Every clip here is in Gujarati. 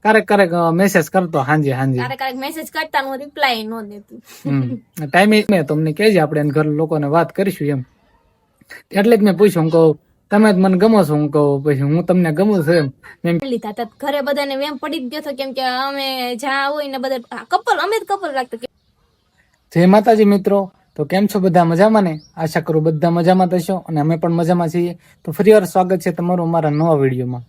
ક્યારેક મેસેજ કરતો હાંજે ક્યારેક મેસેજ કરતા હું રિપ્લાય ન દેતું. ટાઈમે તમને કહેજે, આપણે ઘર લોકોને વાત કરીશું એમ. એટલે જ મેં પૂછ્યું, હું કહું તમે જ મને ગમો છો, હું કહું પછી હું તમને ગમું છું એમ લીધા હતા. ઘરે બધાને વેમ પડી જ ગયો હતો, કેમ કે અમે જ્યાં હોય ને બધા કપલ, અમે જ કપલ લાગતા. જય માતાજી મિત્રો, તો કેમ છો બધા? મજામાં ને? આશા કરું બધા મજામાં થશો અને અમે પણ મજામાં છીએ. તો ફરીવાર સ્વાગત છે તમારું અમારા નવા વિડીયોમાં.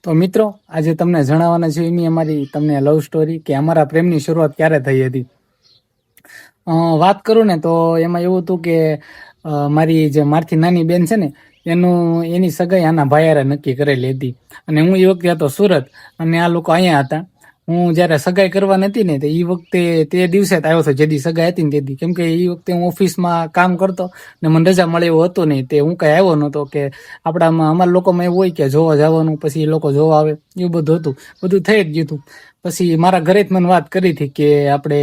તો મિત્રો, આજે તમને જણાવવાના છે એની અમારી તમને લવ સ્ટોરી, કે અમારા પ્રેમની શરૂઆત ક્યારે થઈ હતી. વાત કરું ને તો એમાં એવું હતું કે મારથી નાની બેન છે ને, એની સગાઈ આના ભાઈયારે નક્કી કરેલી હતી. અને હું એ વખતે હતો સુરત અને આ લોકો અહીંયા હતા. હું જયારે સગાઈ કરવા નથી ને, તો એ વખતે તે દિવસે જ આવ્યો હતો જેથી સગાઈ હતી ને તેથી. કેમ કે એ વખતે હું ઓફિસમાં કામ કરતો ને મને રજા મળે એવું હતું નહીં. તે હું કઈ આવ્યો નહોતો, કે આપણામાં અમારા લોકોમાં એવું હોય કે જોવા જવાનું, પછી એ લોકો જોવા આવે, એવું બધું હતું. બધું થઈ જ ગયું હતું. પછી મારા ઘરે જ મને વાત કરી હતી કે આપણે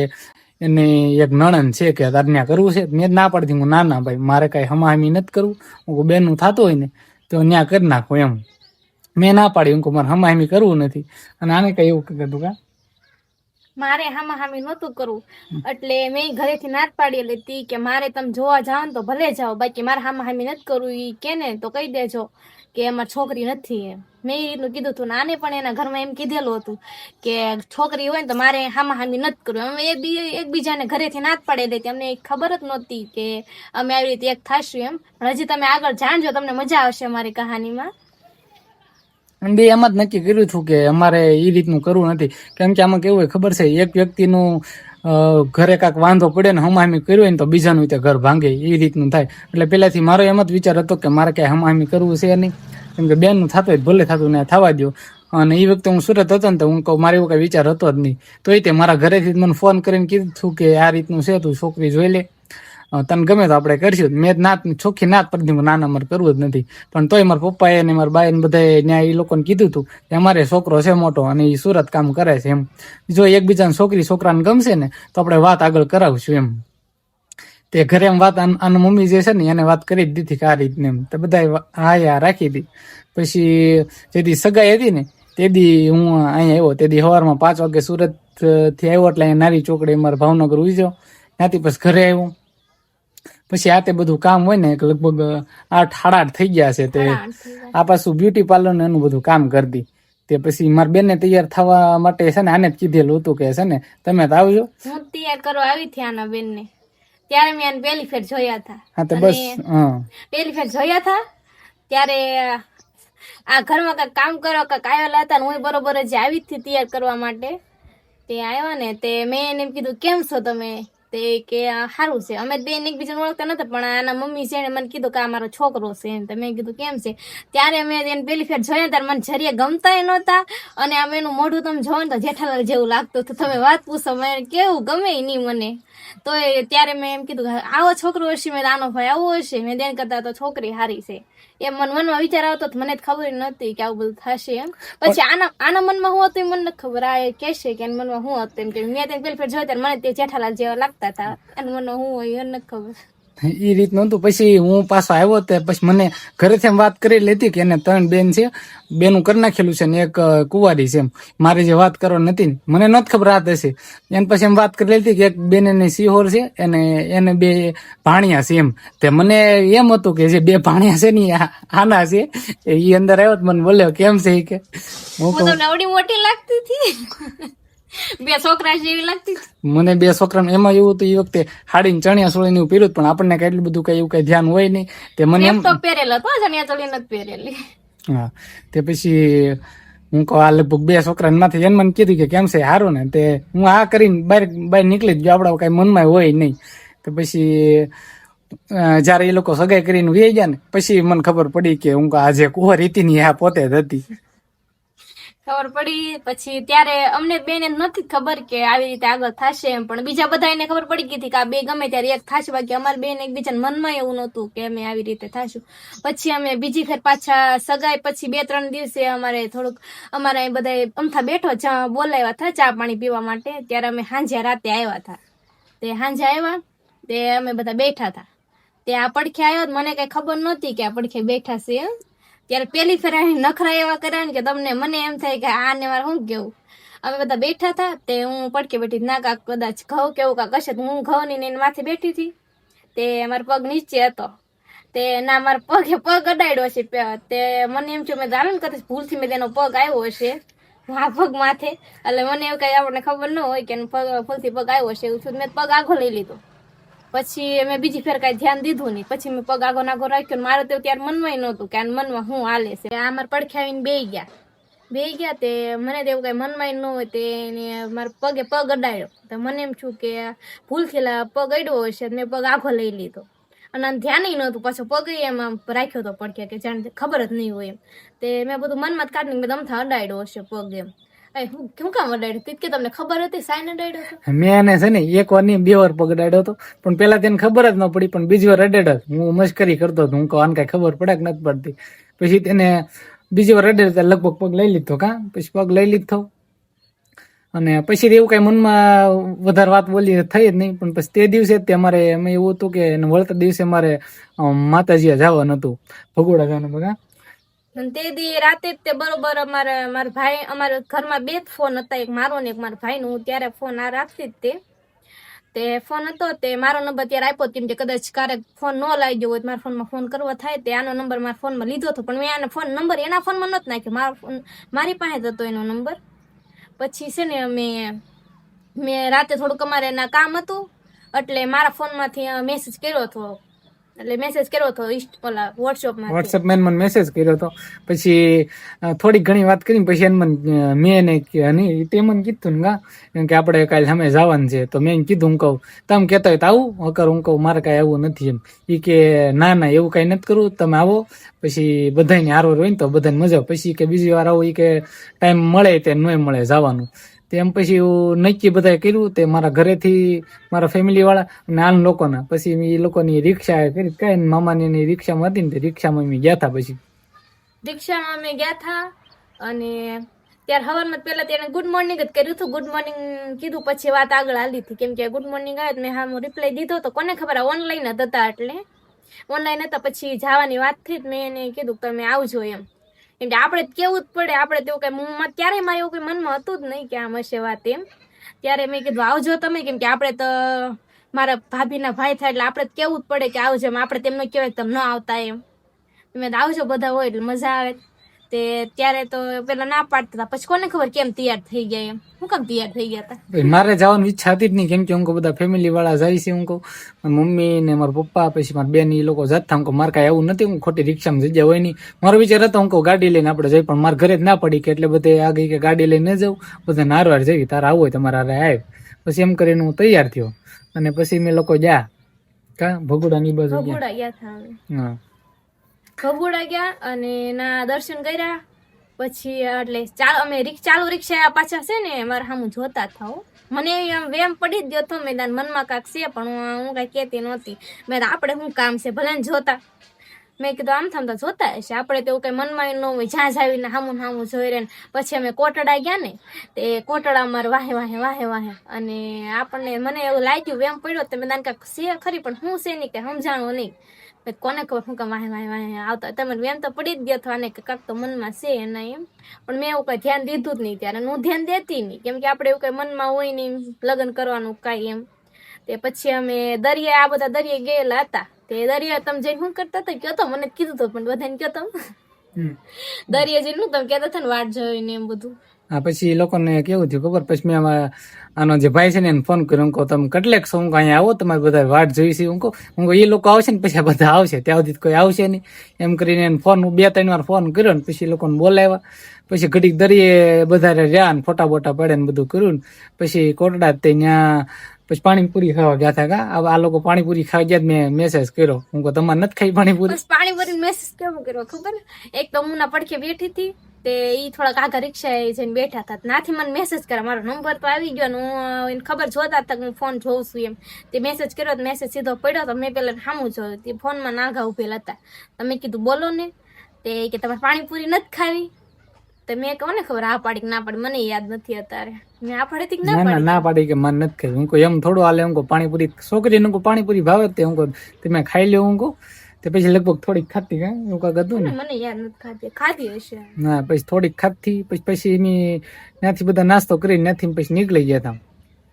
એને એક નણંદ છે કે તારે ત્યાં કરવું છે. મેં જ ના પાડતી, હું ના ભાઈ મારે કઈ હમાહમી નથી કરવું. હું બેનનું થતું હોય ને તો ત્યાં કરી નાખો એમ. મેં ના પાડી, હું મારે હમાહમી કરવું નથી. અને આને કઈ એવું કીધું કે મારે હામી નહોતું કરવું, એટલે મેં ઘરેથી ના જ પાડેલી હતી કે મારે તમે જોવા જાઓ ને તો ભલે જાઓ, બાકી મારે હામી નથી કરવું. ઈ કે ને તો કહી દેજો કે અમારી છોકરી નથી એમ. મેં એ રીતનું કીધું હતું. નાને પણ એના ઘરમાં એમ કીધેલું હતું કે છોકરી હોય ને તો મારે હામી નથી કરવું. અમે એકબીજાને ઘરેથી ના જ પાડેલી હતી. અમને ખબર જ નહોતી કે અમે આવી રીતે એક થાશું એમ. પણ હજી તમે આગળ જાણજો, તમને મજા આવશે અમારી કહાનીમાં. બે એમ જ નક્કી કર્યું છું કે અમારે એ રીતનું કરવું નથી. કેમ કે આમાં કેવું હોય ખબર છે, એક વ્યક્તિનું ઘરે કાંઈક વાંધો પડે ને હમાહમી કર્યું હોય ને તો બીજાનું તે ઘર ભાંગે, એ રીતનું થાય. એટલે પહેલાથી મારો એમ જ વિચાર હતો કે મારે કાંઈ હમાહમી કરવું છે નહીં. કેમ કે બેનનું થતું હોય ભલે થતું ને થવા દો. અને એ વખતે હું સુરત હતો ને તો હું કહું મારે એવો કઈ વિચાર હતો જ નહીં. તો એ તે મારા ઘરેથી મને ફોન કરીને કીધું કે આ રીતનું છે, તું છોકરી જોઈ લે, તને ગમે તો આપણે કરીશું. મેં ચોખ્ખી નાત પડતી, નાના મારે કરવું જ નથી. પણ તોય મારા પપ્પાએ અને મારા બાઈ ને બધા ત્યાં એ લોકોને કીધું હતું કે અમારે છોકરો છે મોટો અને એ સુરત કામ કરે છે એમ. જો એકબીજાને છોકરાને ગમશે ને તો આપણે વાત આગળ કરાવશું એમ. તે ઘરે એમ વાત આના મમ્મી જે છે ને એને વાત કરી જ દીધી કે આ રીતને એમ. તો બધા હા રાખી હતી. પછી જેથી સગાઈ હતી ને તેદી હું અહીંયા આવ્યો. તેદી સવારમાં 5 વાગે સુરત થી આવ્યો. એટલે અહીંયા નારી ચોકડી અમારે ભાવનગર ઉજ્યો. ત્યાંથી પછી ઘરે આવ્યો. પછી આ તે બધું કામ હોય ને લગભગ 8-8:30 થઈ ગયા છે. તે આ પાછું બ્યુટી પાર્લર ને એનું બધું કામ કરતી. તે પછી મારી બેનને તૈયાર થવા માટે છે ને આને જ કીધેલું હતું કે છે ને તમે તો આવજો. હું તૈયાર કરવા આવી હતી આના બેનને. ત્યારે મેં આને પહેલી ફેર જોયા હતા. હા તો બસ પહેલી ફેર જોયા હતા ત્યારે આ ઘરમાં કઈક કામ કરવા કઈક આવેલા હતા ને હું બરોબર જ આવી હતી તૈયાર કરવા માટે. તે આવ્યા ને તે મેં એને એમ કીધું કેમ છો તમે? તે કે સારું છે. અમે બેન એકબીજાને ઓળખતા નતા, પણ આના મમ્મી છે ને મને કીધું કે આ મારો છોકરો છે એમ. તો મેં કીધું કેમ છે? ત્યારે અમે એને પેલી ફેર જોયા ત્યારે મને જરીએ ગમતા નહોતા. અને આમ એનું મોઢું તમે જોવો ને તો જેઠાલાલ જેવું લાગતું હતું. તમે વાત પૂછો, મને કેવું ગમે નહીં મને. તો ત્યારે મેં એમ કીધું આવો છોકરો હશે, મેં આનો ભાઈ આવો હશે. મેં તેન કરતા તો છોકરી હારી છે એમ મનમાં વિચાર આવતો. મને ખબર નહોતી કે આવું બધું થશે એમ. પછી આના મનમાં શું હતું મને નથી ખબર. આ કહેશે કે એના મનમાં શું હતું એમ. કે મેં તેને પેલી ફેર જોયા ત્યારે મને તે જેઠાલાલ જેવા લાગતા હતા. એનું મનમાં શું હોય એ નથી ખબર. એ રીતનું હતું. પછી હું પાછો આવ્યો તે પછી મને ઘરેથી એમ વાત કરી લેતી કે એને 3 બેન છે, બેનું કરી નાખેલું છે ને એક કુંવારી છે એમ. મારે જે વાત કરવાની નથી મને નથી ખબર રાત હશે. એને પછી એમ વાત કરી લેતી કે એક બેન એની સિહોર છે એને 2 ભાણિયા છે એમ. તે મને એમ હતું કે જે 2 ભાણિયા છે ને આના છે. એ અંદર આવ્યો તો મને બોલ્યો કેમ છે કે હું તો નવડી મોટી લાગતી હતી. 2 છોકરા જેવી લાગતી મને. 2 છોકરા એમાં એવું હતું. એ વખતે હાડીને ચણિયા ચોળી ને પહેર્યું, પણ આપણને કઈ એટલું બધું કઈ એવું કઈ ધ્યાન હોય નહીં. તે મને એમ તો પહેરેલો તો ચણિયા ચોળી નથી પહેરેલી. હા. તે પછી હું કહું આ લગભગ 2 છોકરાને માથે એને મને કીધું કે કેમ છે સારું ને. તે હું આ કરીને બહાર નીકળી જ ગયો. આપડા કઈ મનમાં હોય નહીં. તો પછી જયારે એ લોકો સગાઈ કરીને વી ગયા ને પછી મને ખબર પડી કે હું આજે કુંવર હતી ને આ પોતે જ હતી. ખબર પડી પછી ત્યારે અમને બેને નથી ખબર કે આવી રીતે આગળ થશે એમ. પણ બીજા બધા એને ખબર પડી ગઈ હતી કે આ 2 ગમે ત્યારે એક થશે. બાકી અમારી બેન એકબીજાને મનમાં એવું નહોતું કે અમે આવી રીતે થશું. પછી અમે બીજી ફેર પાછા સગાઈ પછી 2-3 દિવસે અમારે થોડુંક અમારે બધા અમથા બેઠો બોલાવ્યા હતા ચા પાણી પીવા માટે. ત્યારે અમે સાંજે રાતે આવ્યા હતા. તે સાંજે આવ્યા તે અમે બધા બેઠા હતા. તે આ પડખે આવ્યો મને કઈ ખબર નહોતી કે આ પડખે બેઠા છે એમ. ત્યારે પેલી ફેર નખરા એવા કર્યા ને કે તમને મને એમ થાય કે આને વાર શું કેવું. અમે બધા બેઠા હતા તે હું પડકે બેઠી ના કાક કદાચ ઘઉં કેવું કાક હશે. હું ઘઉં ની માથે બેઠી હતી તે મારો પગ નીચે હતો તે ના મારા પગે પગ અડાડ્યો છે. તે મને એમ થયું મેં જાણું ને કદાચ ભૂલથી મેં તેનો પગ આવ્યો હશે આ પગ માથે. એટલે મને એવું કઈ આપણને ખબર ન હોય કે પગ ભૂલથી પગ આવ્યો હશે એવું થયું. મેં પગ આગો લઈ લીધો. પછી મેં બીજી ફેર કઈ ધ્યાન દીધું નહીં. પછી મેં પગ આગો નાગો રાખ્યો. મારે તો ત્યારે મનમાં નહોતું કે આ મનમાં શું હાલે છે. આ મારા પડખે આવીને બેહી ગયા તે મને તો એવું કઈ મનમાં ન હોય તે મારા પગે પગ અડાડ્યો. તો મને એમ છું કે ભૂલથી પગ અડ્યો હશે. મેં પગ આગો લઈ લીધો અને ધ્યાન નહોતું. પાછો પગ એમ રાખ્યો તો પડખે કે જાણે ખબર જ નહીં હોય એમ. તે મેં બધું મનમાં જ કાઢીને મેં અમથા અડાડ્યો હશે પગ એમ. શું કામ અડાડ્યો કે તમને ખબર હતી સાઈન અડાડ્યો હતો? મેં એને છે ને એક વાર નહીં 2 વાર પગ અડાડ્યો હતો. પણ પેલા તેને ખબર જ ન પડી. પણ બીજી વાર અડાડ્યો. હું મસ્કરી કરતો હતો. હું કહું આને કઈ ખબર પડે કે નથી પડતી. પછી તેને બીજી વાર અડાડ્યો લગભગ પગ લઈ લીધો. પછી પગ લઈ લીધો અને પછી એવું કઈ મનમાં વધારે વાત બોલી થઈ જ નહીં. પણ પછી તે દિવસે જ અમારે એમ એવું હતું કે વળતા દિવસે મારે માતાજીએ જવાનું હતું ભગોડા જવાનું બધા. તે દી રાતે જ તે બરોબર મારા ભાઈ અમારા ઘરમાં 2 ફોન હતા. એક મારો ને એક મારા ભાઈ નો. હું ત્યારે ફોન આ રાખતી જ તે ફોન હતો તે મારો નંબર ત્યારે આપ્યો કેમ કે કદાચ ક્યારેક ફોન ન લાગ્યો હોય મારા ફોનમાં ફોન કરવા થાય તે આનો નંબર મારા ફોનમાં લીધો હતો. પણ મેં આનો ફોન નંબર એના ફોનમાં નહોતો નાખ્યો. મારી પાસે જ હતો એનો નંબર. પછી છે ને મેં રાતે થોડુંક અમારે એના કામ હતું એટલે મારા ફોનમાંથી મેસેજ કર્યો હતો. એટલે મેસેજ કર્યો હતો ઓલા વોટ્સએપ મેં મને મેસેજ કર્યો હતો. પછી થોડીક ઘણી વાત કરી પછી મેં એને તે મને કીધું ને કેમ કે આપણે કાલે સામે જવાનું છે. તો મેં કીધું હું કહું તમે કહેતા હોય તો આવું અકર. હું કહું મારે કાંઈ આવું નથી એમ. એ કે ના એવું કાંઈ નથી કરવું તમે આવો. પછી બધાને હારવાર હોય ને તો બધાને મજા. પછી કે બીજી વાર આવું એ કે ટાઈમ મળે તે ન મળે જવાનું. તેમ પછી એવું નક્કી બધા કર્યું. તે મારા ઘરેથી મારા ફેમિલી વાળા અને આન લોકોના પછી એ લોકોની રિક્ષા કરી કઈ મામાની રિક્ષામાં હતી ને તે રિક્ષામાં અમે ગયા હતા. પછી રિક્ષામાં અમે ગયા હતા અને ત્યારે હવારમાં પેલા તેને ગુડ મોર્નિંગ જ કર્યું હતું. ગુડ મોર્નિંગ કીધું પછી વાત આગળ હાલી હતી કેમ કે ગુડ મોર્નિંગ આવે મેં હા રિપ્લાય દીધો તો કોને ખબર ઓનલાઈન જ હતા. એટલે ઓનલાઈન હતા પછી જવાની વાત થઈ મેં એને કીધું તમે આવજો એમ. કેમ કે આપણે કેવું જ પડે. આપણે તેવું કઈ ત્યારે મારે એવું કઈ મનમાં હતું જ નહીં કે આમ હશે વાત એમ. ત્યારે મેં કીધું આવજો તમે કેમ કે આપણે તો મારા ભાભીના ભાઈ થાય એટલે આપણે કેવું જ પડે કે આવજો એમ. આપણે તેમને કહેવાય કે તમે ન આવતા એમ. મેં આવજો બધા હોય એટલે મજા આવે. તે ત્યારે તો પેલા ના પાડતા હતા. પછી કોને ખબર કેમ તૈયાર થઈ ગયા એમ. હું કેમ તૈયાર થઈ ગયા હતા? મારે જવાની ઈચ્છા હતી જ નહીં કેમ કે હું બધા ફેમિલી વાળા જાય છે. હું કહું મમ્મી ને મારા પપ્પા પછી મારા બેન એ લોકો જતા. હું કહું મારે કાંઈ એવું નથી. હું ખોટી રિક્ષામાં જગ્યા હોય નહીં. મારો વિચાર હતો હું કહું ગાડી લઈને આપણે જઈ. પણ મારા ઘરે જ ના પડી કે એટલે બધે આગળ કે ગાડી લઈને જવું બધા નારવાર જઈ. તારે આવું હોય તમારે આવે. પછી એમ કરીને હું તૈયાર થયો અને પછી મેં લોકો ગયા ભગોડા ની બાજુ ભગોડા ગયા હતા. ભગોડા ગયા અને ના દર્શન કર્યા. પછી એટલે અમે ચાલુ રિક્ષા પાછા છે ને મારા સામું જોતા થાવ. મને વેમ પડી જ ગયો હતો. મેં મનમાં કાંક છે પણ હું કઈ કહેતી નહોતી. મેં આપણે શું કામ છે ભલે ને જોતા. મેં કીધું આમ થામતા જોતા હશે આપણે તો કઈ મનમાં ન હોય. જ્યાં જાવીને સામું જોઈ રહે. પછી અમે કોટડા ગયા ને તે કોટડા અમારે વાહે અને આપણને મને એવું લાગ્યું વેમ પડ્યો. તો મેં કાંક છે ખરી પણ હું છે નહીં કે સમજાણું નહીં. કોને ખબર શું કામ વાહે આવતા. તમે વેમ તો પડી જ ગયો હતો અને કાંક તો મનમાં છે એના એમ. પણ મેં એવું કઈ ધ્યાન દીધું જ નહીં ત્યારે. હું ધ્યાન દેતી નહીં કેમ કે આપણે એવું કઈ મનમાં હોય નહીં લગ્ન કરવાનું કાંઈ એમ. તે પછી અમે દરિયા બધા દરિયા ગયેલા હતા. તે દરિયા તમે જઈને શું કરતા હતા કયો તો મને કીધું હતું પણ બધાને કયો તમે દરિયા જઈને તમે કહેતા હતા ને વાટ જોઈને એમ બધું. હા પછી લોકોને કેવું થયું ખબર. પછી મેં આનો જે ભાઈ છે ને એને ફોન કર્યો. હું કહું તમે કેટલેક છો. હું અહીંયા આવો તમારે બધા વાટ જોઈ છે. હું કહું એ લોકો આવશે ને પછી બધા આવશે. ત્યાં સુધી કોઈ આવશે નહીં એમ કરીને એને ફોન 2-3 વાર ફોન કર્યો ને પછી લોકોને બોલાવ્યા. પછી ઘડીક દરિયે બધા રહ્યા ને ફોટા બોટા પડે ને બધું કર્યું ને પછી કોટડા ત્યાં પછી પાણીપુરી ખાવા ગયા હતા. આ લોકો પાણીપુરી ખાવા ગયા મેં મેસેજ કર્યો. હું કહું તમારે નથી ખાઈ પાણીપુરી? પાણીપુરી મેસેજ કેવું કર્યો ખબર? એક તો હું ના પડખે બેઠી હતી તે ઈ થોડાક આગળ રિક્ષા જઈને બેઠા હતા. નાથી મને મેસેજ કર્યા. મારો નંબર તો આવી ગયો ને હું એને ખબર જોતા હતા કે હું ફોન જોઉં છું એમ. તે મેસેજ કર્યો તો મેસેજ સીધો પડ્યો તો મેં પેલા સામું જોયું. તે ફોનમાં નાગા ઉભેલા હતા. તમે કીધું બોલો ને. તે કે તમારે પાણીપુરી નથી ખાવી? તો મેં કહું ને ખબર આ પાડી ના પાડી મને યાદ નથી અત્યારે. મેં આ પાડી કે ના પાડી કે મને નથી ખાવી. હું એમ થોડું હાલે. હું પાણીપુરી છોકરીને પાણીપુરી ભાવે તે હું તમે ખાઈ લ્યો. હું તે પછી લગભગ થોડીક ખાતી કા એવું કાંક હતું ને. મને યાદ નથી, ખાધી હશે. ના પછી થોડીક ખાતી પછી એની ત્યાંથી બધા નાસ્તો કરીને ત્યાંથી પછી નીકળી ગયા હતા.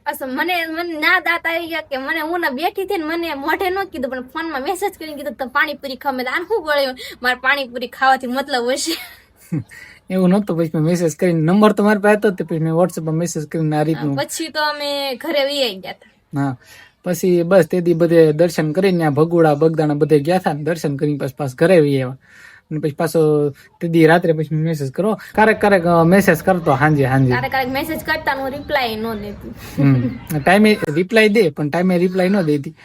અચ્છા, મને ના દાંત આવી ગયા કે મને હું ના બેઠી હતી ને મને મોઢે ન કીધું પણ ફોનમાં મેસેજ કરીને કીધું તમે પાણીપુરી ખાવ. મેં આને શું ગળ્યું, મારે પાણીપુરી ખાવાથી મતલબ હશે. એવું નતું. પછી મેં મેસેજ કરીને, નંબર તો મારી પાસે હતો જ, પછી મેં વોટ્સએપમાં મેસેજ કરીને આ રીતનું. પછી તો અમે ઘરે વી આવી ગયા હતા. હા પછી બસ તેથી બધે દર્શન કરીને આ ભગોડા બગદાણા બધે ગયા હતા. દર્શન કરીને પછી પાછા ઘરે વી આવ્યા. અને પછી પાછો તેથી રાત્રે પછી મેસેજ કરો, ક્યારેક મેસેજ કરતો ક્યારેક મેસેજ કરતા હું રિપ્લાય ન દેતી. ટાઈમે રિપ્લાય દે પણ ટાઈમે રિપ્લાય ન દેતી.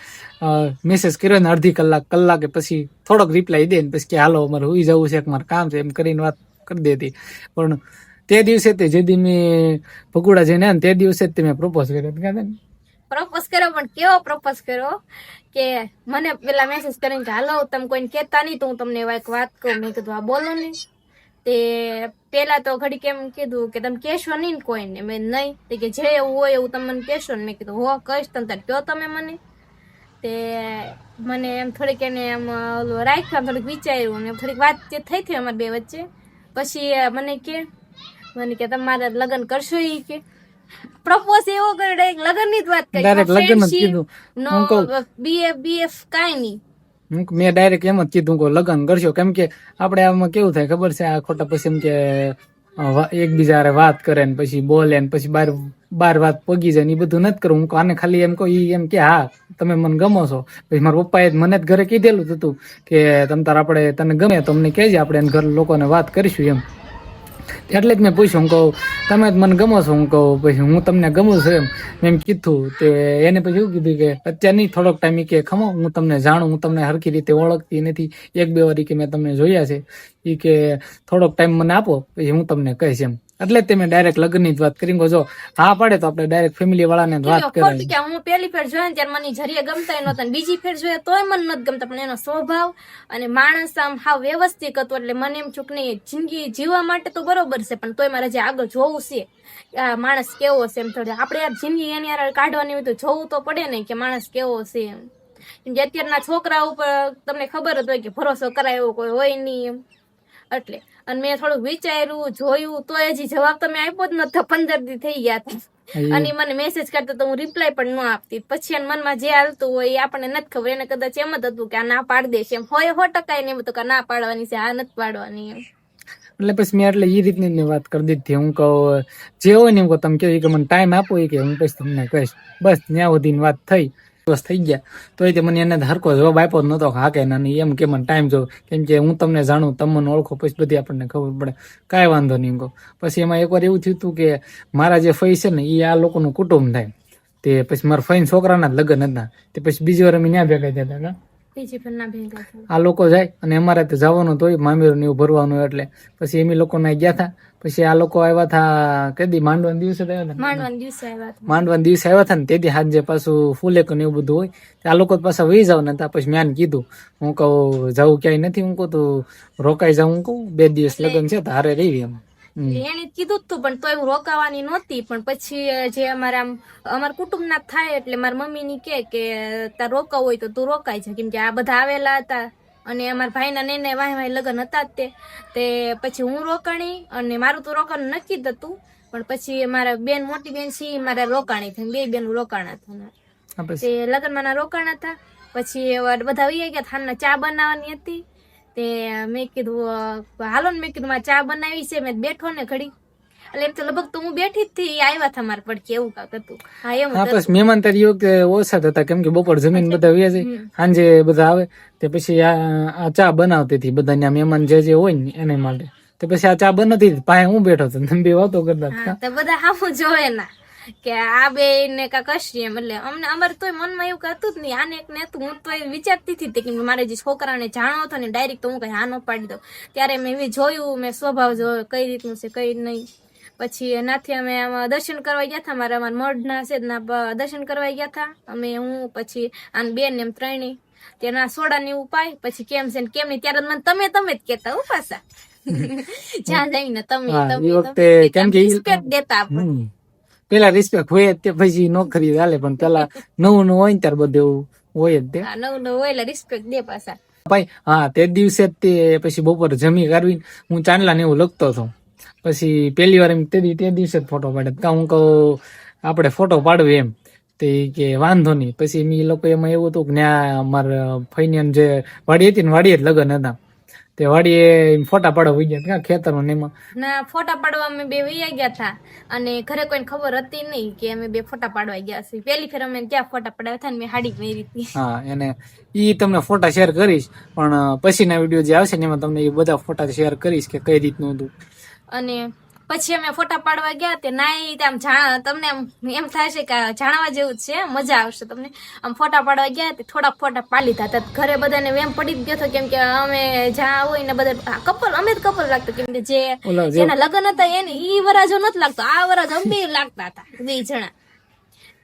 મેસેજ કર્યો ને અડધી કલાકે પછી થોડોક રિપ્લાય દે ને પછી કે હાલો અમારે હુઈ જવું છે, મારે કામ છે, એમ કરીને વાત કરી દેતી. પણ તે દિવસે તે જે દી મેં ભગોડા જઈને આવ્યા ને તે દિવસે જ મેં પ્રપોઝ કર્યો. પ્રપોઝ કર્યો પણ કેવો પ્રપોઝ કર્યો કે મને પેલા મેસેજ કરીને કે હાલો તમે કોઈને કહેતા નહીં તો હું તમને એવા એક વાત કહું. મેં કીધું હા બોલો ને. તે પેલા તો ઘડી કેમ કીધું કે તમે કહેશો નહીં ને કોઈને. મેં નહીં. તે કે જે એવું હોય એવું તમે મને કહેશો ને. મેં કીધું હો કહીશ તમે તાર કહો તમે મને. તે મને એમ થોડીક એને એમ ઓલું રાખ્યું, થોડીક વિચાર્યું ને થોડીક વાતચીત થઈ હતી અમારી બે વચ્ચે. પછી મને કે તમારે લગ્ન કરશો ઈ કે પ્રપોઝ એવો કર્યો ડાયરેક્ટ લગ્ન ની જ વાત કરી. ડાયરેક્ટ લગ્ન જ કીધું. બીએફ કાંઈ નહીં. મેં ડાયરેક્ટ એમ જ કીધું કે લગ્ન કરશો. કેમ કે આપણે આમાં કેવું થાય ખબર છે, આ ખોટા પછી એમ કે એકબીજા વાત કરે ને પછી બોલે ને પછી બાર વાત પગી જાય ને એ બધું નથી કરવું. હું આને ખાલી એમ કહું એમ કે હા તમે મને ગમો છો. પછી મારા પપ્પાએ મને જ ઘરે કીધેલું હતું કે તમ તાર આપણે તને ગમે તો અમને કહેજે, આપણે ઘર લોકોને વાત કરીશું એમ. એટલે જ મેં પૂછ્યું, હું કહું તમે જ મને ગમો છો. હું કહું પછી હું તમને ગમું છું એમ કીધું. તે એને પછી એવું કીધું કે અત્યારે નહીં, થોડોક ટાઈમ કે ખમો હું તમને જાણું, હું તમને હરખી રીતે ઓળખતી નથી, એક બે વાર કે મેં તમને જોયા છે, એ કે થોડોક ટાઈમ મને આપો પછી હું તમને કહીશ એમ. એટલે જ તમે ડાયરેક્ટ લગ્ન ની જ વાત કરી. જો હા પાડે તો આપણે ડાયરેક્ટ ફેમિલી વાળાને વાત કરીએ. કે હું પહેલી ફેર જોયા ને ત્યારે મને જરીએ ગમતા નહોતા, બીજી ફેર જોયા તોય મને નથી ગમતા. પણ એનો સ્વભાવ અને માણસ આમ હાવ વ્યવસ્થિત હતો. એટલે મને એમ છું કે નહીં, જિંદગી જીવવા માટે તો બરોબર છે પણ તોય મારે જે આગળ જોવું છે આ માણસ કેવો છે એમ. થોડી આપણે યાર જિંદગી એની યાર કાઢવાની હોય તો જોવું તો પડે ને કે માણસ કેવો છે એમ. કેમ કે અત્યારના છોકરા ઉપર તમને ખબર જ હોય કે ભરોસો કરાય એવો કોઈ હોય નહીં એમ. એટલે અને મેં થોડુંક વિચાર્યું જોયું તો હજી જવાબ તમે આપ્યો જ નથી. 15 દી થઈ ગયા હતા અને મને મેસેજ કરતો તો હું રિપ્લાય પણ ન આપતી. પછી મનમાં જે હાલતું હોય એ આપણને નથી ખબર. એને કદાચ એમ જ હતું કે આ ના પાડી દેશે એમ. હોય 100% ને એમ હતું કે ના પાડવાની છે, આ નથી પાડવાની એમ. એટલે પછી મેં એટલે એ રીતની વાત કરી દીધી. હું કહું જે હોય ને એમ કહું તમે કહો કે મને ટાઈમ આપો કે હું પછી તમને કહીશ. બસ ત્યાં સુધીની વાત થઈ. દિવસ થઈ ગયા તો એ મને એને હરકો જવાબ આપ્યો જ નતો. હા કે ના એમ કે મને ટાઈમ જો, કેમ કે હું તમને જાણું, તમને ઓળખો, પછી બધી આપણને ખબર પડે. કાંઈ વાંધો નહીં કહો. પછી એમાં એકવાર એવું થયું હતું કે મારા જે ફઈ છે ને એ આ લોકોનું કુટુંબ થાય. તે પછી મારા ફઈન છોકરાના જ લગ્ન હતા. તે પછી બીજી વાર અમે ત્યાં ભેગા થયા હતા. આ લોકો જાય અને અમારે તો જવાનું તો મામેરું ને એવું ભરવાનું. એટલે પછી એમ લોકો ના ગયા હતા. પછી આ લોકો આવ્યા હતા કદી માંડવાના દિવસે આવ્યા હતા. માંડવાના દિવસે આવ્યા હતા ને તેથી સાંજે પાછું ફૂલેક ને એવું બધું હોય. આ લોકો પાછા વહી જાવ ને પછી મેં કીધું, હું કહું જવું ક્યાંય નથી. હું કહું તું રોકાઈ જાઉં. હું કહું 2 દિવસ લગ્ન છે તો હારે રહી એમ. એને કીધું તું પણ તોય હું રોકાવાની નહોતી. પણ પછી જે અમારા કુટુંબ ના થાય એટલે મારી મમ્મી ની કે તાર રોકાવું હોય તો તું રોકાઈ છે. કેમ કે આ બધા આવેલા હતા અને અમારા ભાઈના નેને વાહી લગ્ન હતા જ તે પછી હું રોકાણી અને મારું તો રોકાવાનું નક્કી જ હતું. પણ પછી મારા મોટી બેન છે મારા રોકાણી થઈ. 2 બેન રોકાણા હતા તે લગ્નમાં ના રોકાણા હતા. પછી બધા વહી ગયા. થાના ચા બનાવવાની હતી. તે મેં કીધું હાલો ને, મેં કીધું મારે ચા બનાવી છે. મેં બેઠો ને ઘડી એટલે એમ તો લગભગ તો હું બેઠી જ થી આવ્યા હતા મારા પડખે એવું કાંક હતું. હા એમ બસ મહેમાન તારી વખતે ઓછા હતા. કેમ કે બપોર જમીન બધા વ્યા જાય, સાંજે બધા આવે તે પછી આ ચા બનાવતી હતી બધા મહેમાન જે હોય ને એને માટે. તે પછી આ ચા બનાવતી હતી પાસે હું બેઠો હતો. તમે બે વાતો કરતા હતા. બધા હામું જોવે ના કે આ બે ને કાંક હશે એમ. એટલે અમને અમારે તોય મનમાં એવું હતું જ નહીં. આને એક ને હતું. હું તો વિચારતી હતી કે મારે જે છોકરાને જાણો હતો ને ડાયરેક્ટ તો હું કઈ હા ન પાડી દઉં. ત્યારે મેં એવી જોયું, મેં સ્વભાવ જોયો કઈ રીતનું છે કઈ નહીં. પછી એનાથી અમે દર્શન કરવા ગયા હતા. અમારા મઢના છે દર્શન કરવા ગયા હતા અમે. હું પછી આને બેન એમ ત્રણેય તેના સોડા ને એવું પાય. પછી કેમ છે ને કેમ નહીં ત્યારે મને તમે જ કેતા હું પાછા જ્યાં જઈને તમે રિસ્પેક્ટ દેતા આપણને. પેલા રિસ્પેક્ટ હોય તે પછી નોકરી ચાલે પણ પેલા નવું હોય ને ત્યારે બધું હોય જ. નવું હોય એટલે રિસ્પેક્ટ દે પાછા. ભાઈ હા તે દિવસે જ તે પછી બપોરે જમી કાઢવીને હું ચાંદલા ને એવું લખતો હતો. પછી પહેલી વાર એમ તે દિવસે જ ફોટો પાડે કા હું કહું આપણે ફોટો પાડવી એમ તે ઈ કે વાંધો નહીં. પછી એ લોકો એમાં એવું હતું કે ત્યાં અમારા ફઈની જે વાડી હતી ને વાડીએ જ લગ્ન હતા તે વાડીએ ફોટા પાડવા વઈ ગયા ખેતરમાં ને એમાં ના ફોટા પાડવા અમે બે વૈયા ગયા હતા અને ઘરે કોઈને ખબર હતી નહીં કે અમે બે ફોટા પાડવા ગયા છીએ. પહેલી ફેર અમે ત્યાં ફોટા પડાવ્યા હતા ને મેં હાડી પહેરી હતી. હા એને ઈ તમને ફોટા શેર કરીશ પણ પછીના વિડીયો જે આવશે ને એમાં તમને એ બધા ફોટા શેર કરીશ કે કઈ રીતનું હતું. અને પછી અમે ફોટા પાડવા ગયા તે નાઈ આમ તમને એમ થાય છે કે જાણવા જેવું જ છે, મજા આવશે તમને. આમ ફોટા પાડવા ગયા તે થોડાક ફોટા પાડી લીધા હતા. ઘરે બધાને વેમ પડી જ ગયો હતો કેમ કે અમે જ્યાં હોય ને બધા કપલ અમે જ કપલ લાગતો કેમ કે જેના લગ્ન હતા એને ઈ વરાજો નથી લાગતો, આ વરાજો અમે બે લાગતા હતા 2 જણા.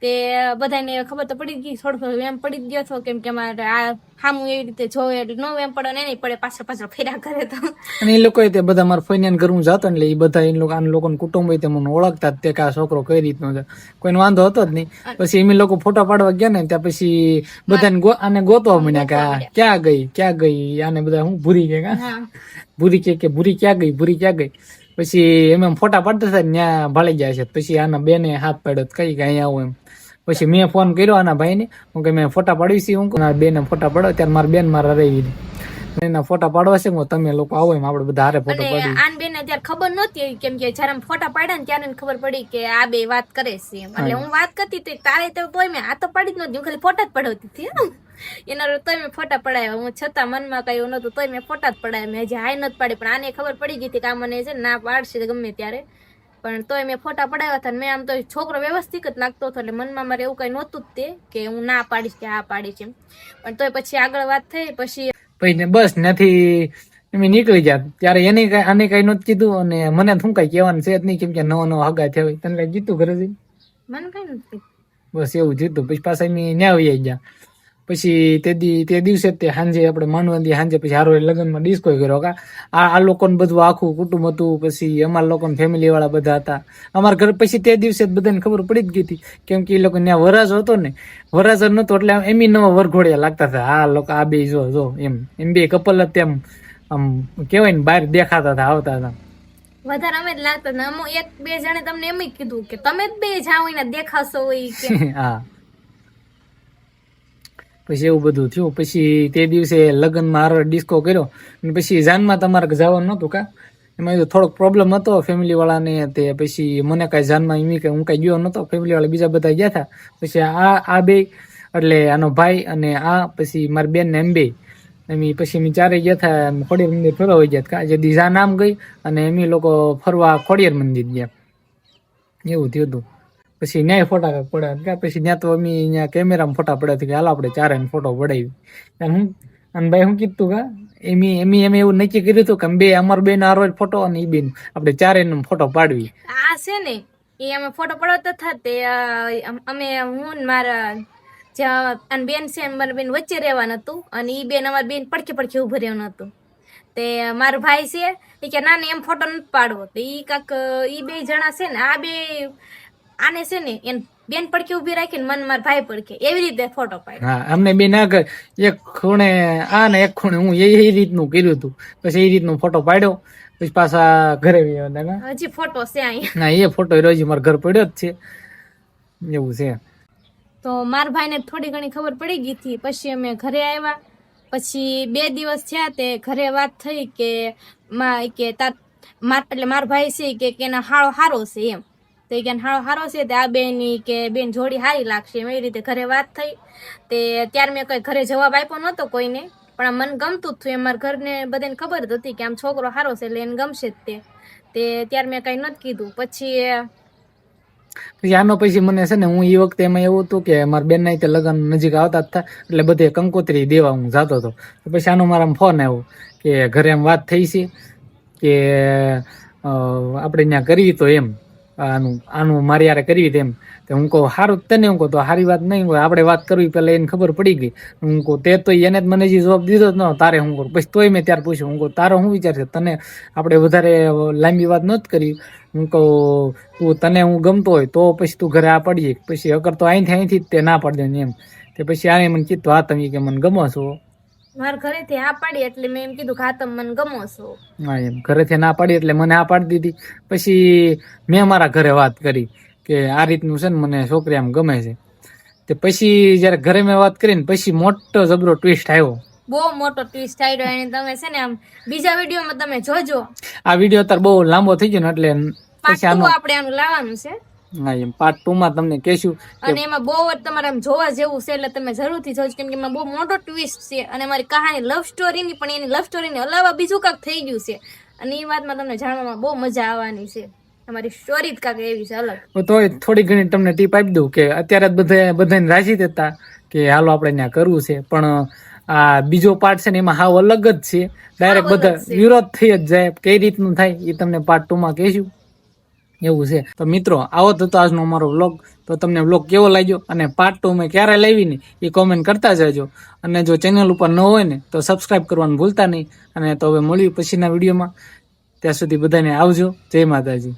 તે બધાને ખબર તો પડી ગઈ, થોડો વેમ પડી જ ગયો હતો કેમ કે અમારે આ સામું એવી રીતે જોવે એટલે નો વેમ પડે ને નહીં પડે પાછળ પાછળ ફેર્યા કરે તો. અને એ લોકો તે બધા મારા ફઈને ઘરનું જતો એટલે એ બધા એ લોકો આના લોકોનું કુટુંબ હોય તે મને ઓળખતા જ તે કે આ છોકરો કઈ રીતનો છે, કોઈને વાંધો હતો જ નહીં. પછી એમ લોકો ફોટા પાડવા ગયા ને ત્યાં પછી બધાને આને ગોતવા માંડ્યા કે આ ક્યાં ગઈ આને બધા હું ભૂરી કે ભૂરી કે ભૂરી ક્યાં ગઈ. પછી એમ ફોટા પાડતા હતા ને ત્યાં ભાળી જાય છે. પછી આના બેને હાથ પાડ્યો કઈ કે અહીંયા આવું એમ. પછી મેં ફોન કર્યો આના ભાઈને હું કે મેં ફોટા પાડવી છે, હું બેને ફોટા પાડો ત્યારે મારા બેન મારા રહી એના ફોટા પાડવા છે તમે લોકો આવો એમ આપણે બધા હારે ફોટો પાડી. આન બેન ને ત્યારે ખબર નહોતી કેમ કે જયારે અમે ફોટા પાડ્યા ને ત્યારે ખબર પડી કે આ બે વાત કરે છે. એટલે હું વાત કરતી હતી તારે તો તોય મેં આ તો પાડી જ નહોતી, હું ખાલી ફોટા જ પડાવતી હતી. એના તોય મેં ફોટા પડાવ્યા, હું છતાં મનમાં કઈ એવું નતું તોય મેં ફોટા જ પડાવ્યા. મેં હજી હાઈ નથી પાડી પણ આને ખબર પડી ગઈ હતી કે આ મને છે ના પાડશે ગમે ત્યારે, પણ તોય મેં ફોટા પડાવ્યા હતા. મેં આમ તો છોકરો વ્યવસ્થિત જ લાગતો હતો એટલે મનમાં મારે એવું કઈ નહોતું જ તે કે હું ના પાડીશ કે આ પાડીશ એમ. પણ તોય પછી આગળ વાત થઈ પછી બસ ત્યાંથી એમ નીકળી જાય ત્યારે એને આને કઈ નતું કીધું અને મને શું કઈ કહેવાનું છે જ નહીં કેમ કે નવો હગા થયા તને કઈ જીતું ઘરે જઈને મને કઈ નથી બસ એવું જીતું. પછી પાછા એમ ન્યા આવી ગયા. પછી તે દિવસે તે સાંજે આપણે માનવંદી સાંજે પછી હારો લગ્નમાં ડિસ્કો કર્યો કા આ લોકોને બધું આખું કુટુંબ હતું. પછી અમારા લોકોને ફેમિલી વાળા બધા હતા અમારા ઘર. પછી તે દિવસે બધાને ખબર પડી જ ગઈ હતી કેમ કે એ લોકો ત્યાં વરાજો હતો ને વરાજો નતો એટલે એમ નવા વરઘોડિયા લાગતા હતા. આ લોકો આ બે જો એમ બે કપલ જ તેમ આમ કેવાય ને બહાર દેખાતા હતા આવતા હતા. વધારે અમે જ લાગતા હતા. અમુક 1-2 જણે તમને એમ કીધું કે તમે જ બે જાઓ ને દેખાશો હોય. હા પછી એવું બધું થયું. પછી તે દિવસે લગ્નમાં હારો ડિસ્કો કર્યો અને પછી જાનમાં તમારે જવાનું નહોતું કા એમાં થોડોક પ્રોબ્લેમ હતો ફેમિલી વાળાને. તે પછી મને કઈ જાનમાં એમ કે હું કઈ ગયો નતો, ફેમિલી વાળા બીજા બધા ગયા હતા. પછી આ બે એટલે આનો ભાઈ અને આ પછી મારી બેન ને એમ બે એમ પછી અમે ચારે ગયા હતા ખોડિયાર મંદિર ફરવા હોય ગયા કા જે દિશા નામ ગઈ અને એમ લોકો ફરવા ખોડિયાર મંદિર ગયા એવું થયું હતું. પછી ન્યાય ફોટા પડ્યા પછી ત્યાં તો અમે અહીંયા કેમેરામાં ફોટા પડ્યા કે હાલ આપણે ચારે ફોટો પડાવી. હું અને ભાઈ શું કીધું કા એમ એવું નક્કી કર્યું હતું કે બે અમારો બેન આરો ફોટો અને એ બેન આપણે ચારે ફોટો પાડવી. આ છે ને એ અમે ફોટો પડાવતા હતા તે અમે હું ને મારા જ્યાં બેન છે મારા બેન વચ્ચે રહેવાનું હતું અને એ બેન અમારી બેન પડખે ઉભું રહેવાનું હતું. તે મારો ભાઈ છે એ કે ના એમ ફોટો નથી પાડવો. તો એ કાક એ 2 જણા છે ને આ બે આને છે ને એને બેન પડખે ઉભી રાખીને મન મારા ભાઈ પડખે એવી રીતે ફોટો પાડ્યો. હા અમને બે ના કર એક ખૂણે આ ને એક ખૂણે હું એ રીતનું કર્યું હતું. પછી એ રીતનું ફોટો પાડ્યો પછી પાછા ઘરે હજી ફોટો છે અહીંયા. ના એ ફોટો રોજ મારા ઘર પડ્યો જ છે એવું છે. તો મારા ભાઈને થોડી ઘણી ખબર પડી ગઈ હતી. પછી અમે ઘરે આવ્યા. પછી 2 દિવસ થયા તે ઘરે વાત થઈ કે એટલે મારો ભાઈ છે કે એના હાળો હારો છે એમ. તો એ કે હાળો હારો છે તે આ બેન કે બેન જોડી હારી લાગશે એવી રીતે ઘરે વાત થઈ. તે ત્યારે મેં કઈ ઘરે જવાબ આપ્યો નતો કોઈને પણ આ મને ગમતું જ થયું. અમારા ઘરને બધાને ખબર જ હતી કે આમ છોકરો હારો છે એટલે એને ગમશે જ તે ત્યારે મેં કઈ નથી કીધું. પછી આનો પછી મને છે ને હું એ વખતે એમાં એવું હતું કે મારા બેન ના લગ્ન નજીક આવતા હતા એટલે બધે કંકોત્રી દેવા હું જતો હતો. પછી આનો મારા ફોન આવ્યો કે ઘરે એમ વાત થઈ છે કે આપણે ત્યાં કરવી તો એમ આનું મારી યારે કરવી તેમ. હું કહું સારું તને હું કહું તો સારી વાત નહીં હોય આપણે વાત કરવી પેલા એને ખબર પડી ગઈ. હું કહું તે તો એને જ મને જે જવાબ દીધો જ ન તારે હું કરું. પછી તોય મેં ત્યારે પૂછ્યું હું કહું તારો શું વિચાર છે તને આપણે વધારે લાંબી વાત નથી કરી. હું કહું તું તને હું ગમતો હોય તો પછી તું ઘરે આ પડીએ પછી અગર તો અહીંથી તે ના પાડી દે એમ. તે પછી આને મને કીધું હા તમે કે મને ગમો છો મારા ઘરેથી આ પાડી એટલે મેં એમ કીધું કે હા તમે મને ગમો છો. હા એમ ઘરેથી ના પાડી એટલે મને આ પાડી દીધી. પછી મેં મારા ઘરે વાત કરી કે આ રીતનું છે ને મને છોકરી આમ ગમે છે. તે પછી જયારે ઘરે મેં વાત કરીને પછી મોટો જબરો ટ્વિસ્ટ આવ્યો. બહુ મોટો ટ્વિસ્ટ આવ્યો અને તમે છે ને આમ બીજા વિડીયોમાં તમે જોજો. આ વિડીયો અત્યારે બહુ લાંબો થઈ ગયો ને એટલે પાર્ટ પછી 2 આપણે આનું લાવવાનું છે હા એમ પાર્ટ 2 માં તમને કહેશું. અને એમાં બહુ જ તમારે આમ જોવા જેવું છે એટલે તમે જરૂરથી જોજો કેમ કે એમાં બહુ મોટો ટ્વિસ્ટ છે અને મારી કહાની લવ સ્ટોરીની પણ એની લવ સ્ટોરીની અલાવા બીજું કાંક થઈ ગયું છે અને એ વાતમાં તમને જાણવામાં બહુ મજા આવવાની છે. તમારી સ્ટોરી જ કાંક એવી છે અલગ. તો થોડી ઘણી તમને ટીપ આપી દઉં કે અત્યારે બધાને રાજી થતા કે હાલો આપણે ત્યાં કરવું છે પણ આ બીજો પાર્ટ છે ને એમાં હાવ અલગ જ છે. ડાયરેક્ટ બધા વિરોધ થઈ જ જાય. કઈ રીતનું થાય એ તમને પાર્ટ 2 માં કહેશું. એવું છે. તો મિત્રો આવો તો આજનો અમારો વ્લોગ. તો તમને વ્લોગ કેવો લાગ્યો અને પાર્ટ 2 મેં ક્યારે લાવી ને એ કોમેન્ટ કરતા જજો. અને જો ચેનલ ઉપર ન હોય ને તો સબસ્ક્રાઇબ કરવાનું ભૂલતા નહીં. અને તો હવે મળ્યું પછીના વિડીયોમાં. ત્યાં સુધી બધાને આવજો. જય માતાજી.